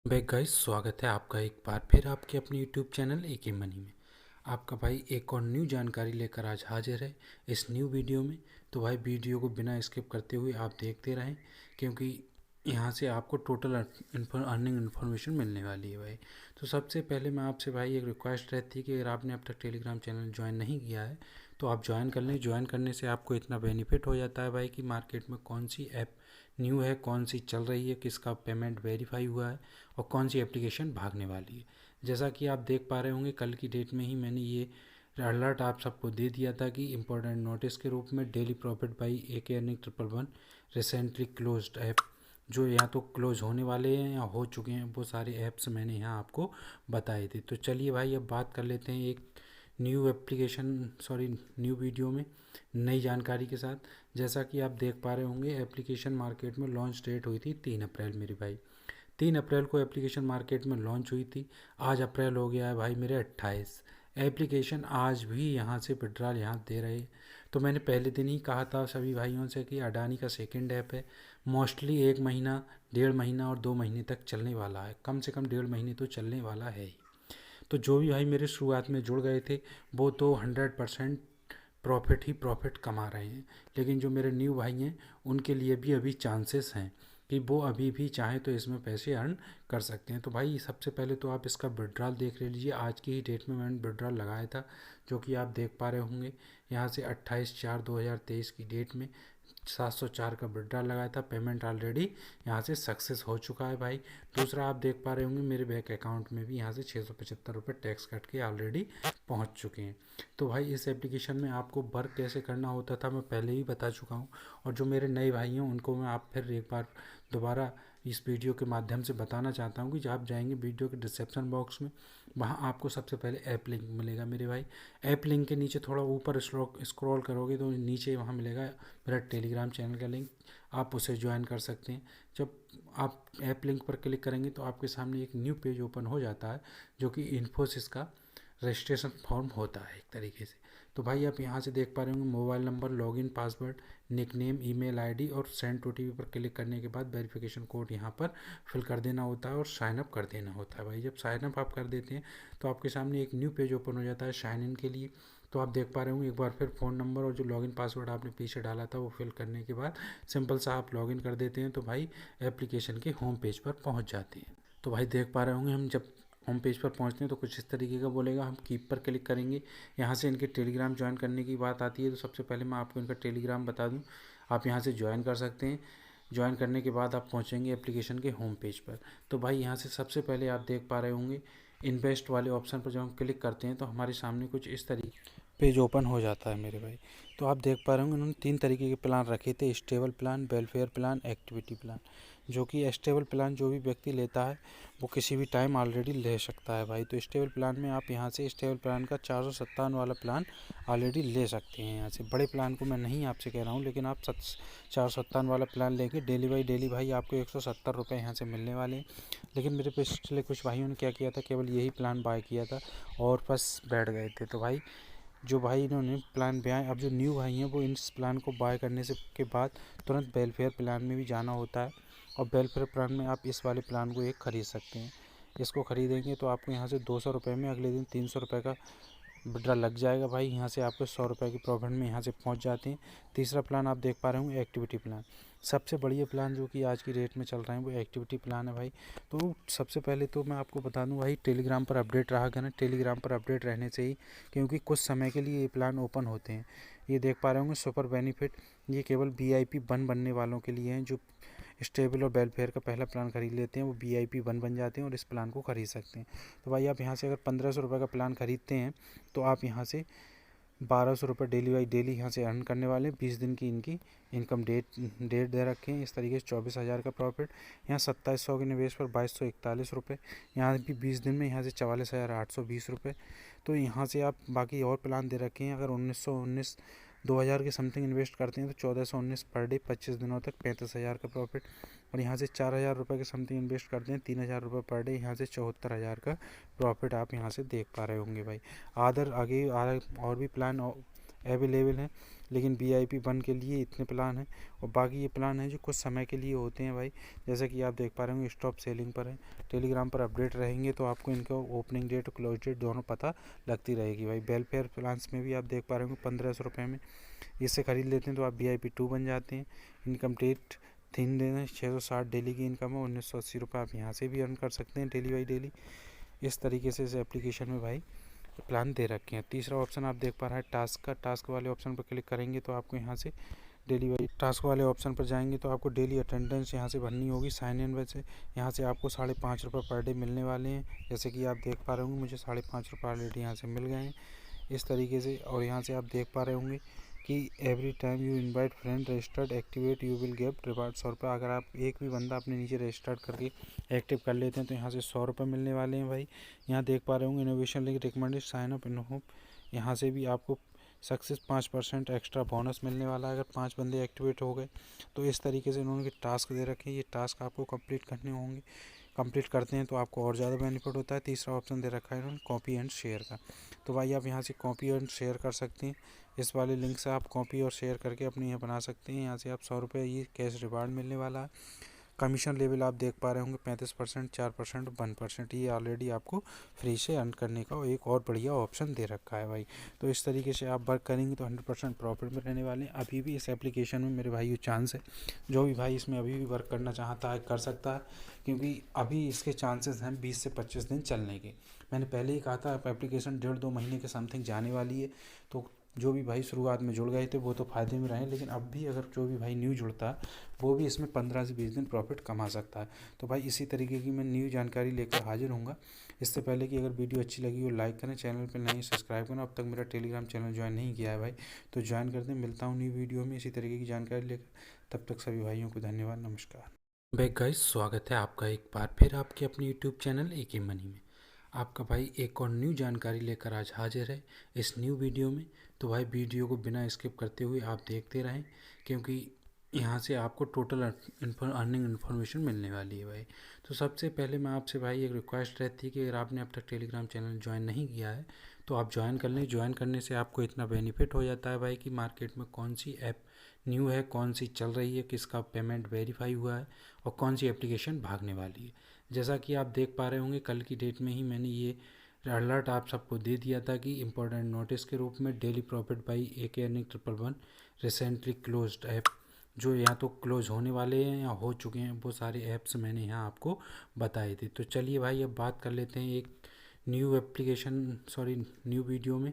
Back guys, स्वागत है आपका एक बार फिर आपके अपने यूट्यूब चैनल ए के मनी में। आपका भाई एक और न्यू जानकारी लेकर आज हाजिर है इस न्यू वीडियो में। तो भाई वीडियो को बिना स्किप करते हुए आप देखते रहें, क्योंकि यहाँ से आपको टोटल अर्निंग इन्फॉर्मेशन मिलने वाली है भाई। तो सबसे पहले मैं आपसे भाई एक रिक्वेस्ट रहती है कि अगर आपने अब तक टेलीग्राम चैनल ज्वाइन नहीं किया है तो आप ज्वाइन कर लें। ज्वाइन करने से आपको इतना बेनिफिट हो जाता है भाई कि मार्केट में कौन सी ऐप न्यू है, कौन सी चल रही है, किसका पेमेंट वेरीफाई हुआ है और कौन सी एप्लीकेशन भागने वाली है। जैसा कि आप देख पा रहे होंगे, कल की डेट में ही मैंने ये अलर्ट आप सबको दे दिया था कि इम्पोर्टेंट नोटिस के रूप में daily profit by AK earning 111 recently closed app, जो या तो क्लोज होने वाले हैं या हो चुके हैं, वो सारे ऐप्स मैंने यहाँ आपको बताए थे। तो चलिए भाई अब बात कर लेते हैं एक न्यू वीडियो में नई जानकारी के साथ। जैसा कि आप देख पा रहे होंगे, एप्लीकेशन मार्केट में लॉन्च डेट हुई थी 3 अप्रैल मेरे भाई। 3 अप्रैल को एप्लीकेशन मार्केट में लॉन्च हुई थी। आज अप्रैल हो गया है भाई मेरे 28। एप्लीकेशन आज भी यहाँ से विड्रॉल यहाँ दे रहे। तो मैंने पहले दिन ही कहा था सभी भाइयों से कि अडानी का सेकंड ऐप है, मोस्टली 1 महीना, 1.5 महीना और 2 महीने तक चलने वाला है, कम से कम 1.5 महीने तो चलने वाला है ही। तो जो भी भाई मेरे शुरुआत में जुड़ गए थे वो तो 100% प्रॉफिट ही प्रॉफिट कमा रहे हैं। लेकिन जो मेरे न्यू भाई हैं उनके लिए भी अभी चांसेस हैं कि वो अभी भी चाहें तो इसमें पैसे अर्न कर सकते हैं। तो भाई सबसे पहले तो आप इसका विड्रॉल देख ले लीजिए। आज की ही डेट में मैंने विड्रॉल लगाया था, जो कि आप देख पा रहे होंगे। यहाँ से 28/4/2023 की डेट में 704 का विड्रॉल लगाया था। पेमेंट ऑलरेडी यहाँ से सक्सेस हो चुका है भाई। दूसरा आप देख पा रहे होंगे मेरे बैंक अकाउंट में भी यहाँ से 675 रुपये टैक्स कट के ऑलरेडी पहुँच चुके हैं। तो भाई इस एप्लीकेशन में आपको वर्क कैसे करना होता था मैं पहले ही बता चुका हूँ, और जो मेरे नए भाई हैं उनको मैं आप फिर एक बार दोबारा इस वीडियो के माध्यम से बताना चाहता हूँ कि जब आप जाएंगे वीडियो के डिस्क्रिप्शन बॉक्स में, वहाँ आपको सबसे पहले ऐप लिंक मिलेगा मेरे भाई। ऐप लिंक के नीचे थोड़ा ऊपर स्क्रॉल करोगे तो नीचे वहाँ मिलेगा मेरा टेलीग्राम चैनल का लिंक, आप उसे ज्वाइन कर सकते हैं। जब आप ऐप लिंक पर क्लिक करेंगे तो आपके सामने एक न्यू पेज ओपन हो जाता है, जो कि इन्फोसिस का रजिस्ट्रेशन फॉर्म होता है एक तरीके से। तो भाई आप यहाँ से देख पा रहे होंगे mobile number, login password, nickname, email ID और सेंड OTP पर क्लिक करने के बाद वेरिफिकेशन कोड यहाँ पर फिल कर देना होता है और साइन अप कर देना होता है भाई। जब साइन अप आप कर देते हैं तो आपके सामने एक न्यू पेज ओपन हो जाता है साइन इन के लिए। तो आप देख पा रहे होंगे एक बार फिर फ़ोन नंबर और जो लॉगिन पासवर्ड आपने पीछे डाला था वो फिल करने के बाद सिंपल सा आप लॉगिन कर देते हैं तो भाई एप्लीकेशन के होम पेज पर पहुँच जाते हैं। तो भाई देख पा रहे होंगे हम जब होम पेज पर पहुंचते हैं तो कुछ इस तरीके का बोलेगा। हम कीप पर क्लिक करेंगे, यहाँ से इनके टेलीग्राम ज्वाइन करने की बात आती है। तो सबसे पहले मैं आपको इनका टेलीग्राम बता दूं, आप यहाँ से ज्वाइन कर सकते हैं। ज्वाइन करने के बाद आप पहुँचेंगे एप्लीकेशन के होम पेज पर। तो भाई यहाँ से सबसे पहले आप देख पा रहे होंगे इन्वेस्ट वाले ऑप्शन पर जब हम क्लिक करते हैं तो हमारे सामने कुछ इस तरीके पेज ओपन हो जाता है मेरे भाई। तो आप देख पा रहे होंगे उन्होंने 3 तरीके के प्लान रखे थे, stable plan, welfare plan, activity plan. जो कि स्टेबल प्लान जो भी व्यक्ति लेता है वो किसी भी टाइम ऑलरेडी ले सकता है भाई। तो स्टेबल प्लान में आप यहाँ से स्टेबल प्लान का 457 वाला प्लान ऑलरेडी ले सकते हैं। यहाँ से बड़े प्लान को मैं नहीं आपसे कह रहा हूँ, लेकिन आप 457 वाला प्लान लेके डेली बाई डेली भाई आपको 170 रुपये यहाँ से मिलने वाले हैं। लेकिन मेरे पिछले कुछ भाइयों ने क्या किया था, केवल यही प्लान बाय किया था और बस बैठ गए थे। तो भाई जो भाई इन्होंने प्लान बनाए, अब जो न्यू भाई हैं वो इस प्लान को बाय करने से के बाद तुरंत वेलफेयर प्लान में भी जाना होता है, और वेलफेयर प्लान में आप इस वाले प्लान को एक ख़रीद सकते हैं। इसको ख़रीदेंगे तो आपको यहाँ से 200 रुपये में अगले दिन 300 रुपये का विड्रा लग जाएगा भाई। यहाँ से आपको 100 रुपये की प्रॉफिट में यहाँ से पहुँच जाते हैं। तीसरा प्लान आप देख पा रहे होंगे एक्टिविटी प्लान। सबसे बढ़िया प्लान जो कि आज की डेट में चल रहा है वो एक्टिविटी प्लान है भाई। तो सबसे पहले तो मैं आपको बता दूं भाई, टेलीग्राम पर अपडेट रहा करना। टेलीग्राम पर अपडेट रहने से ही, क्योंकि कुछ समय के लिए ये प्लान ओपन होते हैं। ये देख पा रहे होंगे सुपर बेनिफिट, ये केवल VIP 1 बनने वालों के लिए हैं। जो स्टेबल और वेलफेयर का पहला प्लान खरीद लेते हैं वो VIP 1 बन जाते हैं और इस प्लान को खरीद सकते हैं। तो भाई आप यहाँ से अगर 1500 रुपये का प्लान खरीदते हैं तो आप यहाँ से 1200 रुपये डेली बाई डेली यहाँ से अर्न करने वाले हैं। 20 दिन की इनकी इनकम डेट दे रखे हैं। इस तरीके से 24,000 का प्रॉफिट। यहाँ 2700 के निवेश पर 2241 रुपये। यहाँ भी 20 दिन में यहाँ से 44,820 रुपये। तो यहाँ से आप बाकी और प्लान दे रखे हैं। अगर 2000 के समथिंग इन्वेस्ट करते हैं तो 1419 पर डे 25 दिनों तक 35,000 का प्रॉफिट। और यहाँ से 4000 रुपये के समथिंग इन्वेस्ट करते हैं 3000 रुपये पर डे, यहाँ से 74,000 का प्रॉफिट आप यहाँ से देख पा रहे होंगे भाई। आगे और भी प्लान अवेलेबल हैं, लेकिन VIP 1 के लिए इतने प्लान हैं और बाकी ये प्लान हैं जो कुछ समय के लिए होते हैं भाई। जैसे कि आप देख पा रहे होंगे स्टॉप सेलिंग पर है, टेलीग्राम पर अपडेट रहेंगे तो आपको इनका ओपनिंग डेट और क्लोज डेट दोनों पता लगती रहेगी भाई। वेलफेयर प्लान्स में भी आप देख पा रहे होंगे 1500 रुपये में इससे ख़रीद लेते हैं तो आप VIP 2 बन जाते हैं। इनकम डेट 3 दिन है, 660 डेली की इनकम है, 1980 रुपये आप यहाँ से भी अर्न कर सकते हैं डेली बाई डेली। इस तरीके से इस एप्लीकेशन में भाई प्लान दे रखे हैं। तीसरा ऑप्शन आप देख पा रहे हैं टास्क का। टास्क वाले ऑप्शन पर क्लिक करेंगे तो आपको यहाँ से डेली वाई टास्क वाले ऑप्शन पर जाएंगे तो आपको डेली अटेंडेंस यहाँ से भरनी होगी। साइन इन वैसे यहाँ से आपको 5.5 रुपये पर डे मिलने वाले हैं। जैसे कि आप देख पा रहे होंगे मुझे 5.5 रुपये ऑलरेडी यहाँ से मिल गए हैं इस तरीके से। और यहाँ से आप देख पा रहे होंगे कि every time you invite friend registered activate you will get reward 100 रुपये। अगर आप एक भी बंदा अपने नीचे रजिस्टर्ड करके एक्टिव कर लेते हैं तो यहाँ से 100 रुपये मिलने वाले हैं भाई। यहाँ देख पा रहे होंगे innovation link recommended sign up in hope, यहाँ से भी आपको सक्सेस 5% एक्स्ट्रा बोनस मिलने वाला है अगर 5 बंदे एक्टिवेट हो गए। तो इस तरीके से उन्होंने टास्क दे रखे हैं, ये टास्क आपको कंप्लीट करने होंगे। कंप्लीट करते हैं तो आपको और ज़्यादा बेनिफिट होता है। तीसरा ऑप्शन दे रखा है इन्होंने कॉपी एंड शेयर का, तो भाई आप यहाँ से कॉपी एंड शेयर कर सकते हैं। इस वाले लिंक से आप कॉपी और शेयर करके अपने यहाँ बना सकते हैं। यहाँ से आप 100 रुपये ये कैश रिवार्ड मिलने वाला है। कमीशन लेवल आप देख पा रहे होंगे 35%, 4%, 1%। ये ऑलरेडी आपको फ्री से अर्न करने का एक और बढ़िया ऑप्शन दे रखा है भाई। तो इस तरीके से आप वर्क करेंगे तो 100% प्रॉफिट में रहने वाले हैं। अभी भी इस एप्लीकेशन में मेरे भाई चांस है, जो भी भाई इसमें अभी भी वर्क करना चाहता है कर सकता है, क्योंकि अभी इसके चांसेस हैं 20 से 25 दिन चलने के। मैंने पहले ही कहा था एप्लीकेशन 1.5-2 महीने के समथिंग जाने वाली है। तो जो भी भाई शुरुआत में जुड़ गए थे वो तो फ़ायदे में रहे, लेकिन अब भी अगर जो भी भाई न्यू जुड़ता है वो भी इसमें 15 से 20 दिन प्रॉफिट कमा सकता है। तो भाई इसी तरीके की मैं न्यू जानकारी लेकर हाजिर हूँगा। इससे पहले कि अगर वीडियो अच्छी लगी हो लाइक करें, चैनल पर नहीं सब्सक्राइब करना। अब तक मेरा टेलीग्राम चैनल ज्वाइन नहीं किया है भाई तो ज्वाइन कर दें। मिलता हूँ न्यू वीडियो में इसी तरीके की जानकारी लेकर, तब तक सभी भाइयों को धन्यवाद, नमस्कार। बैक गाइस, स्वागत है आपका एक बार फिर आपके अपने यूट्यूब चैनल AK मनी में। आपका भाई एक और न्यू जानकारी लेकर आज हाजिर है इस न्यू वीडियो में। तो भाई वीडियो को बिना स्किप करते हुए आप देखते रहें, क्योंकि यहाँ से आपको टोटल अर्निंग इन्फॉर्मेशन मिलने वाली है भाई। तो सबसे पहले मैं आपसे भाई एक रिक्वेस्ट रहती है कि अगर आपने अब तक टेलीग्राम चैनल ज्वाइन नहीं किया है तो आप ज्वाइन कर लें। ज्वाइन करने से आपको इतना बेनिफिट हो जाता है भाई कि मार्केट में कौन सी ऐप न्यू है, कौन सी चल रही है, किसका पेमेंट वेरीफाई हुआ है और कौन सी एप्लीकेशन भागने वाली है। जैसा कि आप देख पा रहे होंगे कल की डेट में ही मैंने ये अलर्ट आप सबको दे दिया था कि इम्पोर्टेंट नोटिस के रूप में daily profit by AK earning 111 recently closed app, जो या तो क्लोज होने वाले हैं या हो चुके हैं, वो सारे ऐप्स मैंने यहाँ आपको बताए थे। तो चलिए भाई अब बात कर लेते हैं एक न्यू वीडियो में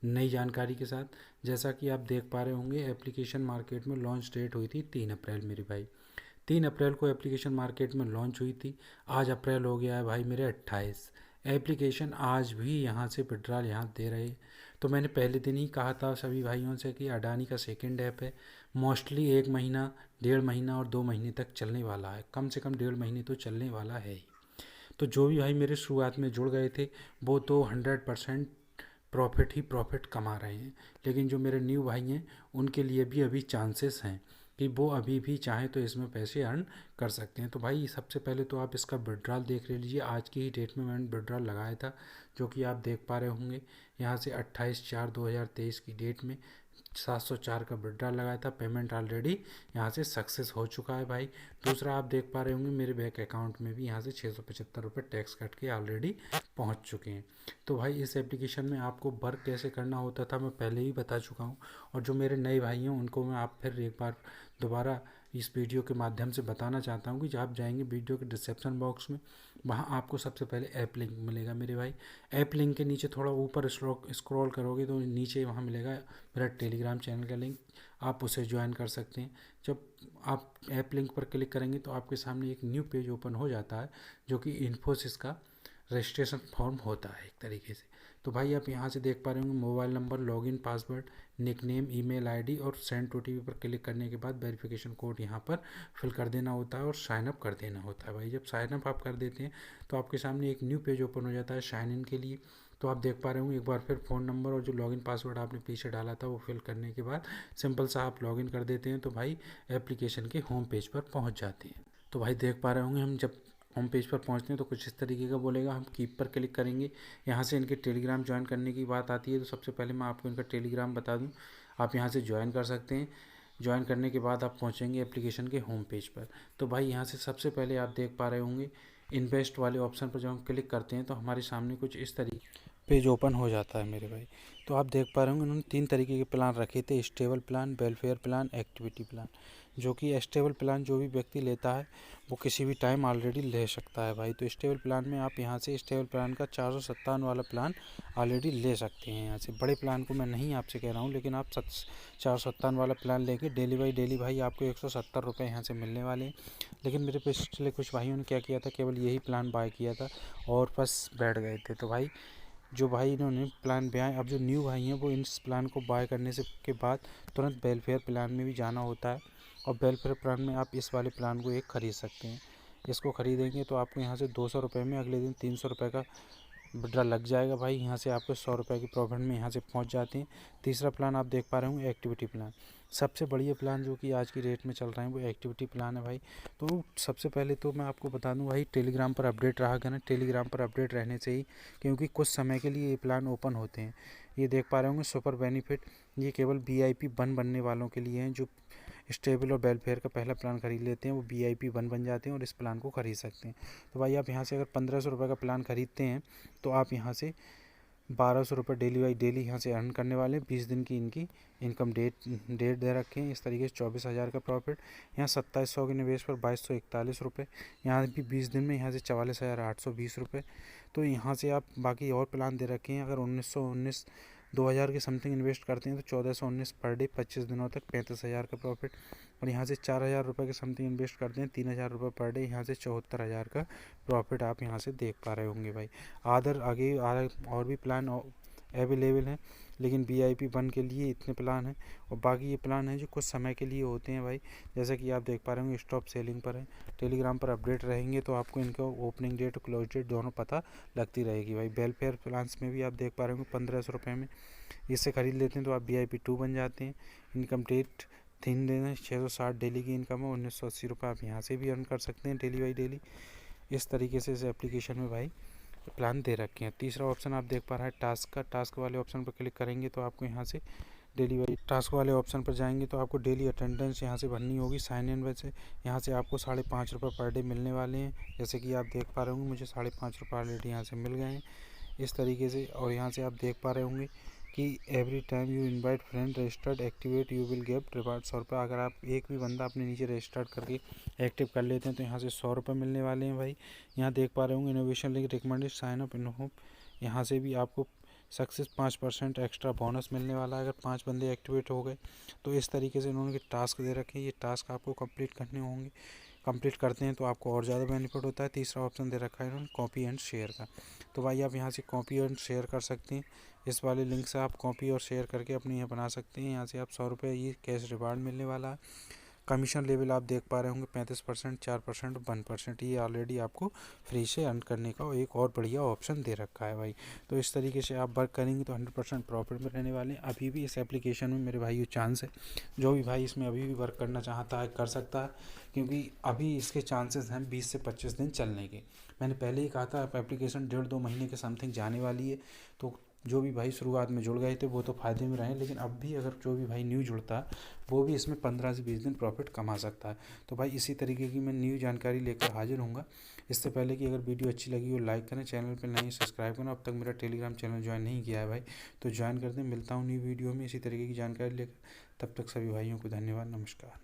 नई जानकारी के साथ। जैसा कि आप देख पा रहे होंगे एप्लीकेशन मार्केट में लॉन्च डेट हुई थी 3 अप्रैल मेरे भाई। 3 अप्रैल को एप्लीकेशन मार्केट में लॉन्च हुई थी। आज अप्रैल हो गया है भाई मेरे 28। एप्लीकेशन आज भी यहाँ से विड्रॉल यहाँ दे रहे। तो मैंने पहले दिन ही कहा था सभी भाइयों से कि अडानी का सेकंड ऐप है, मोस्टली 1 महीना, 1.5 महीना और 2 महीने तक चलने वाला है। कम से कम 1.5 महीने तो चलने वाला है ही। तो जो भी भाई मेरे शुरुआत में जुड़ गए थे वो तो 100% प्रॉफिट कमा रहे हैं, लेकिन जो मेरे न्यू भाई हैं उनके लिए भी अभी चांसेस हैं कि वो अभी भी चाहें तो इसमें पैसे अर्न कर सकते हैं। तो भाई सबसे पहले तो आप इसका विड्रॉल देख ले लीजिए। आज की ही डेट में मैंने विड्रॉल लगाया था, जो कि आप देख पा रहे होंगे यहाँ से 28/4/2023 की डेट में 704 का विड्रॉल लगाया था। पेमेंट ऑलरेडी यहाँ से सक्सेस हो चुका है भाई। दूसरा आप देख पा रहे होंगे मेरे बैंक अकाउंट में भी यहाँ से 675 रुपये टैक्स कट के ऑलरेडी पहुँच चुके हैं। तो भाई इस एप्लीकेशन में आपको वर्क कैसे करना होता था मैं पहले ही बता चुका हूँ, और जो मेरे नए भाई हैं उनको मैं आप फिर एक बार दोबारा इस वीडियो के माध्यम से बताना चाहता हूँ कि जब आप जाएंगे वीडियो के डिस्क्रिप्शन बॉक्स में, वहाँ आपको सबसे पहले ऐप लिंक मिलेगा मेरे भाई। ऐप लिंक के नीचे थोड़ा ऊपर स्क्रॉल करोगे तो नीचे वहाँ मिलेगा मेरा टेलीग्राम चैनल का लिंक, आप उसे ज्वाइन कर सकते हैं। जब आप ऐप लिंक पर क्लिक करेंगे तो आपके सामने एक न्यू पेज ओपन हो जाता है, जो कि इन्फोसिस का रजिस्ट्रेशन फॉर्म होता है एक तरीके से। तो भाई आप यहाँ से देख पा रहे होंगे mobile number, login password, nickname, email ID और सेंड OTP पर क्लिक करने के बाद वेरिफिकेशन कोड यहाँ पर फिल कर देना होता है और साइन अप कर देना होता है भाई। जब साइन अप आप कर देते हैं तो आपके सामने एक न्यू पेज ओपन हो जाता है साइन इन के लिए। तो आप देख पा रहे होंगे एक बार फिर फ़ोन नंबर और जो लॉगिन पासवर्ड आपने पीछे डाला था वो फिल करने के बाद सिंपल सा आप लॉगिन कर देते हैं तो भाई एप्लीकेशन के होम पेज पर पहुँच जाते हैं। तो भाई देख पा रहे होंगे हम जब होम पेज पर पहुंचते हैं तो कुछ इस तरीके का बोलेगा, हम कीप पर क्लिक करेंगे। यहाँ से इनके टेलीग्राम ज्वाइन करने की बात आती है, तो सबसे पहले मैं आपको इनका टेलीग्राम बता दूँ। आप यहाँ से ज्वाइन कर सकते हैं। ज्वाइन करने के बाद आप पहुँचेंगे एप्लीकेशन के होम पेज पर। तो भाई यहाँ से सबसे पहले आप देख पा रहे होंगे इन्वेस्ट वाले ऑप्शन पर जब हम क्लिक करते हैं तो हमारे सामने कुछ इस तरीके पेज ओपन हो जाता है मेरे भाई। तो आप देख पा रहे होंगे उन्होंने 3 तरीके के प्लान रखे थे, stable plan, welfare plan, activity plan. जो कि स्टेबल प्लान जो भी व्यक्ति लेता है वो किसी भी टाइम ऑलरेडी ले सकता है भाई। तो स्टेबल प्लान में आप यहाँ से स्टेबल प्लान का 457 वाला प्लान ऑलरेडी ले सकते हैं। यहाँ से बड़े प्लान को मैं नहीं आपसे कह रहा हूँ, लेकिन आप 457 वाला प्लान लेके डेली बाई डेली भाई आपको 170 रुपये यहाँ से मिलने वाले हैं। लेकिन मेरे पिछले कुछ भाइयों ने क्या किया था, केवल यही प्लान बाय किया था और बस बैठ गए थे। तो भाई जो भाई इन्होंने प्लान बाय, अब जो न्यू भाई हैं वो इस प्लान को बाय करने से के बाद तुरंत वेलफेयर प्लान में भी जाना होता है, और वेलफेयर प्लान में आप इस वाले प्लान को एक ख़रीद सकते हैं। इसको ख़रीदेंगे तो आपको यहाँ से 200 रुपये में अगले दिन 300 रुपये का विड्रा लग जाएगा भाई। यहाँ से आपको 100 रुपये की प्रॉफिट में यहाँ से पहुँच जाते हैं। तीसरा प्लान आप देख पा रहे होंगे एक्टिविटी प्लान। सबसे बढ़िया प्लान जो कि आज की रेट में चल रहा है वो एक्टिविटी प्लान है भाई। तो सबसे पहले तो मैं आपको बता दूं भाई, टेलीग्राम पर अपडेट रहा करना। टेलीग्राम पर अपडेट रहने से ही, क्योंकि कुछ समय के लिए ये प्लान ओपन होते हैं। ये देख पा रहे होंगे सुपर बेनिफिट, ये केवल VIP 1 बनने वालों के लिए हैं। जो स्टेबल और वेलफेयर का पहला प्लान खरीद लेते हैं वो VIP 1 बन जाते हैं और इस प्लान को खरीद सकते हैं। तो भाई आप यहाँ से अगर 1500 रुपये का प्लान खरीदते हैं तो आप यहाँ से 1200 रुपये डेली बाई डेली यहाँ से अर्न करने वाले हैं। 20 दिन की इनकी इनकम डेट दे रखे हैं। इस तरीके से 24,000 का प्रॉफिट। यहाँ 2700 के निवेश पर 2241 रुपये। यहाँ भी 20 दिन में यहाँ से 44,820 रुपये। तो यहाँ से आप बाकी और प्लान दे रखे हैं। अगर 2000 के समथिंग इन्वेस्ट करते हैं तो 1419 पर डे 25 दिनों तक 35,000 का प्रॉफिट। और यहाँ से 4,000 रुपये के समथिंग इन्वेस्ट करते हैं 3,000 रुपये पर डे, यहाँ से 74,000 का प्रॉफिट आप यहाँ से देख पा रहे होंगे भाई। आगे और भी प्लान अवेलेबल हैं, लेकिन VIP 1 के लिए इतने प्लान हैं। और बाकी ये प्लान हैं जो कुछ समय के लिए होते हैं भाई। जैसा कि आप देख पा रहे होंगे स्टॉप सेलिंग पर है। टेलीग्राम पर अपडेट रहेंगे तो आपको इनका ओपनिंग डेट और क्लोज डेट दोनों पता लगती रहेगी भाई। वेलफेयर प्लान्स में भी आप देख पा रहे होंगे 1500 रुपये में इससे ख़रीद लेते हैं तो आप VIP 2 बन जाते हैं। इनकम डेट 3 दिन है, 660 डेली की इनकम है, 1980 रुपये आप यहाँ से भी अर्न कर सकते हैं डेली बाई डेली। इस तरीके से इस एप्लीकेशन में भाई प्लान दे रखे हैं। तीसरा ऑप्शन आप देख पा रहे हैं टास्क का। टास्क वाले ऑप्शन पर क्लिक करेंगे तो आपको यहाँ से डेली वाई टास्क वाले ऑप्शन पर जाएंगे तो आपको डेली अटेंडेंस यहाँ से भरनी होगी। साइन इन वैसे यहाँ से आपको 5.5 रुपये पर डे मिलने वाले हैं। जैसे कि आप देख पा रहे होंगे मुझे 5.5 रुपये ऑलरेडी यहाँ से मिल गए हैं इस तरीके से। और यहाँ से आप देख पा रहे होंगे कि every time you invite friend registered activate you will get reward 100 रुपये। अगर आप एक भी बंदा अपने नीचे रजिस्टर्ड करके एक्टिव कर लेते हैं तो यहाँ से 100 रुपये मिलने वाले हैं भाई। यहाँ देख पा रहे होंगे innovation link recommended sign up in home, यहाँ से भी आपको सक्सेस 5% एक्स्ट्रा बोनस मिलने वाला है अगर 5 बंदे एक्टिवेट हो गए। तो इस तरीके से इन्होंने टास्क दे रखे हैं। ये टास्क आपको कंप्लीट करने होंगे। कंप्लीट करते हैं तो आपको और ज़्यादा बेनिफिट होता है। तीसरा ऑप्शन दे रखा है इन्होंने कॉपी एंड शेयर का। तो भाई आप यहाँ से कॉपी एंड शेयर कर सकते हैं। इस वाले लिंक से आप कॉपी और शेयर करके अपने यहाँ बना सकते हैं। यहाँ से आप 100 रुपये ये कैश रिवार्ड मिलने वाला है। कमीशन लेवल आप देख पा रहे होंगे 35%, 4%, 1%। ये ऑलरेडी आपको फ्री से अर्न करने का एक और बढ़िया ऑप्शन दे रखा है भाई। तो इस तरीके से आप वर्क करेंगे तो 100% प्रॉफिट में रहने वाले हैं। अभी भी इस एप्लीकेशन में मेरे भाई चांस है, जो भी भाई इसमें अभी भी वर्क करना चाहता है कर सकता है, क्योंकि अभी इसके चांसेस हैं 20 से 25 दिन चलने के। मैंने पहले ही कहा था एप्लीकेशन 1.5-2 महीने के समथिंग जाने वाली है। तो जो भी भाई शुरुआत में जुड़ गए थे वो तो फ़ायदे में रहे, लेकिन अब भी अगर जो भी भाई न्यू जुड़ता है वो भी इसमें 15 से 20 दिन प्रॉफिट कमा सकता है। तो भाई इसी तरीके की मैं न्यू जानकारी लेकर हाजिर हूँगा। इससे पहले कि अगर वीडियो अच्छी लगी हो लाइक करें, चैनल पर नहीं सब्सक्राइब करें। अब तक मेरा टेलीग्राम चैनल ज्वाइन नहीं किया है भाई तो ज्वाइन कर दें। मिलता हूँ न्यू वीडियो में इसी तरीके की जानकारी लेकर। तब तक सभी भाइयों को धन्यवाद, नमस्कार।